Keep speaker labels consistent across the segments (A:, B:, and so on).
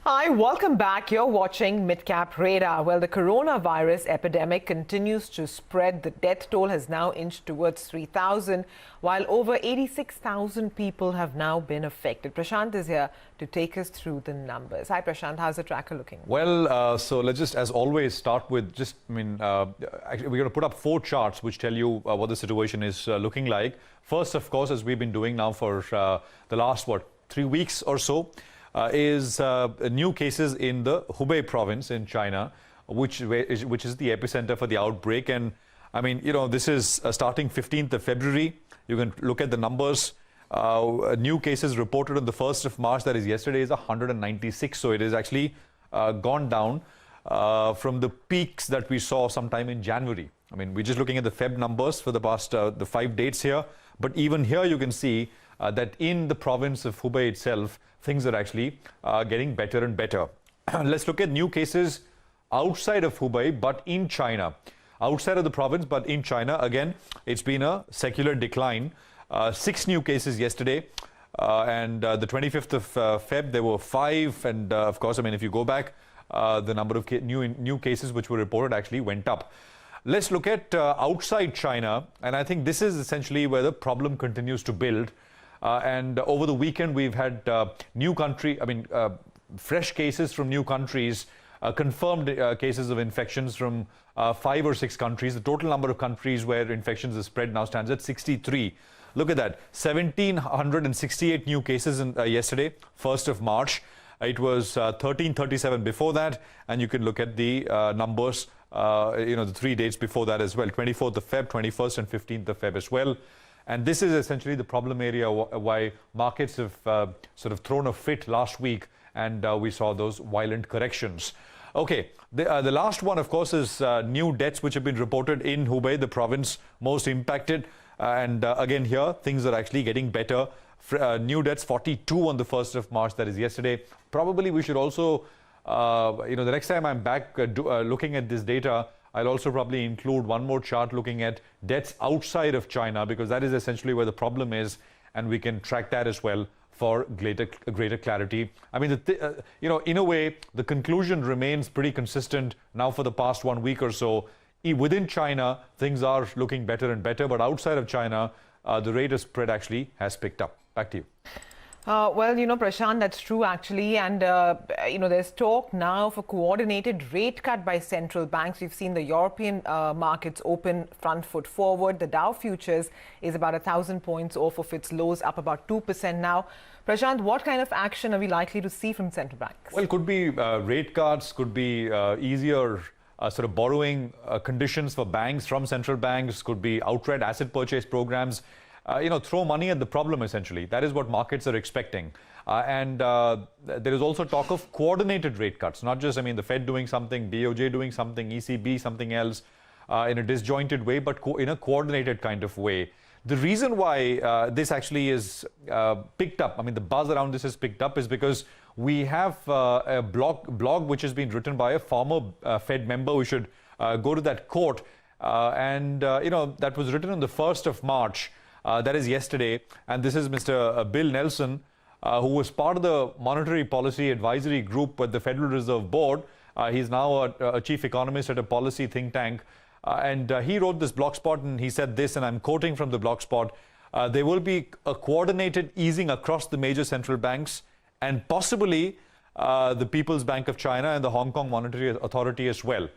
A: Hi, welcome back. You're watching Midcap Radar. Well, the coronavirus epidemic continues to spread. The death toll has now inched towards 3,000, while over 86,000 people have now been affected. Prashant is here to take us through the numbers. Hi, Prashant. How's the tracker looking?
B: Well, so let's just, as always, start with actually, we're going to put up 4 charts which tell you what the situation is looking like. First, of course, as we've been doing now for the last, 3 weeks or so, is new cases in the Hubei province in China, which is the epicenter for the outbreak. And I mean, this is starting 15th of February. You can look at the numbers. New cases reported on the 1st of March, that is yesterday, is 196. So it is actually gone down from the peaks that we saw sometime in January. I mean, we're just looking at the Feb numbers for the past the 5 dates here. But even here you can see that in the province of Hubei itself, things are actually getting better and better. Let's look at new cases outside of Hubei, but in China. Outside of the province, but in China, again, it's been a secular decline. 6 new cases yesterday, and the 25th of Feb, there were 5. And of course, I mean, if you go back, the number of new cases which were reported actually went up. Let's look at outside China, and I think this is essentially where the problem continues to build. And over the weekend, we've had fresh cases from new countries, confirmed cases of infections from 5 or 6 countries. The total number of countries where infections are spread now stands at 63. Look at that, 1,768 new cases yesterday, 1st of March. It was 1,337 before that, and you can look at the numbers, the 3 dates before that as well, 24th of Feb, 21st and 15th of Feb as well. And this is essentially the problem area why markets have sort of thrown a fit last week, and we saw those violent corrections. Okay, the last one, of course, is new deaths which have been reported in Hubei, the province most impacted. And again here, things are actually getting better. New deaths, 42 on the 1st of March, that is yesterday. Probably we should also, the next time I'm back looking at this data, I'll also probably include one more chart looking at deaths outside of China, because that is essentially where the problem is, and we can track that as well for greater clarity. I mean, in a way, the conclusion remains pretty consistent now for the past 1 week or so. Within China, things are looking better and better, but outside of China, the rate of spread actually has picked up. Back to you.
A: Well, Prashant, that's true, actually. And, there's talk now for coordinated rate cut by central banks. We've seen the European markets open front foot forward. The Dow futures is about 1,000 points off of its lows, up about 2% now. Prashant, what kind of action are we likely to see from central banks? Well,
B: it could be rate cuts, could be easier sort of borrowing conditions for banks from central banks, could be outright asset purchase programs. Throw money at the problem, essentially. That is what markets are expecting. And there is also talk of coordinated rate cuts, not just, the Fed doing something, BOJ doing something, ECB something else in a disjointed way, but in a coordinated kind of way. The reason why this actually is picked up, the buzz around this is picked up, is because we have a blog which has been written by a former Fed member. We should go to that quote. That was written on the 1st of March. That is yesterday, and this is Mr. Bill Nelson, who was part of the Monetary Policy Advisory Group at the Federal Reserve Board. He's now a chief economist at a policy think tank, and he wrote this blogspot, and he said this, and I'm quoting from the blogspot: there will be a coordinated easing across the major central banks, and possibly the People's Bank of China and the Hong Kong Monetary Authority as well.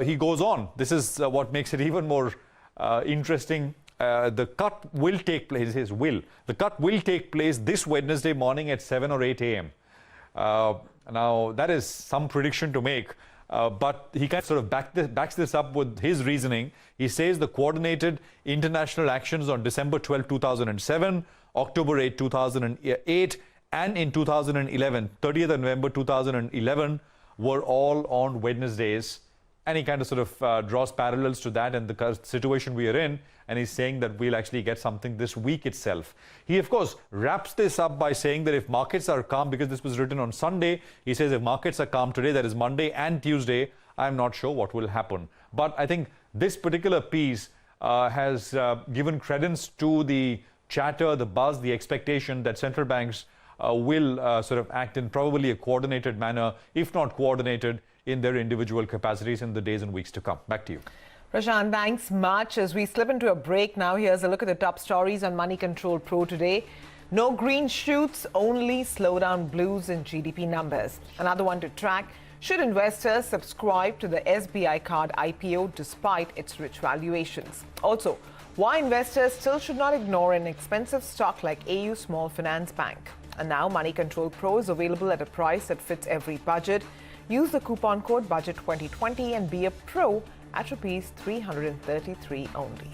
B: He goes on. This is what makes it even more interesting. The cut will take place, the cut will take place this Wednesday morning at 7 or 8 a.m. Now, that is some prediction to make, but he kind of sort of backs this up with his reasoning. He says the coordinated international actions on December 12, 2007, October 8, 2008, and in 2011, 30th of November 2011, were all on Wednesdays. And he kind of sort of draws parallels to that and the situation we are in, and he's saying that we'll actually get something this week itself. He, of course, wraps this up by saying that if markets are calm, because this was written on Sunday, he says if markets are calm today, that is Monday and Tuesday, I'm not sure what will happen. But I think this particular piece has given credence to the chatter, the buzz, the expectation that central banks will sort of act in probably a coordinated manner, if not coordinated, in their individual capacities in the days and weeks to come. Back to you.
A: Prashant, thanks much. As we slip into a break now, here's a look at the top stories on Money Control Pro today. No green shoots, only slowdown blues in GDP numbers. Another one to track. Should investors subscribe to the SBI card IPO despite its rich valuations? Also, why investors still should not ignore an expensive stock like AU Small Finance Bank. And now Money Control Pro is available at a price that fits every budget. Use the coupon code BUDGET2020 and be a pro at Rs 333 only.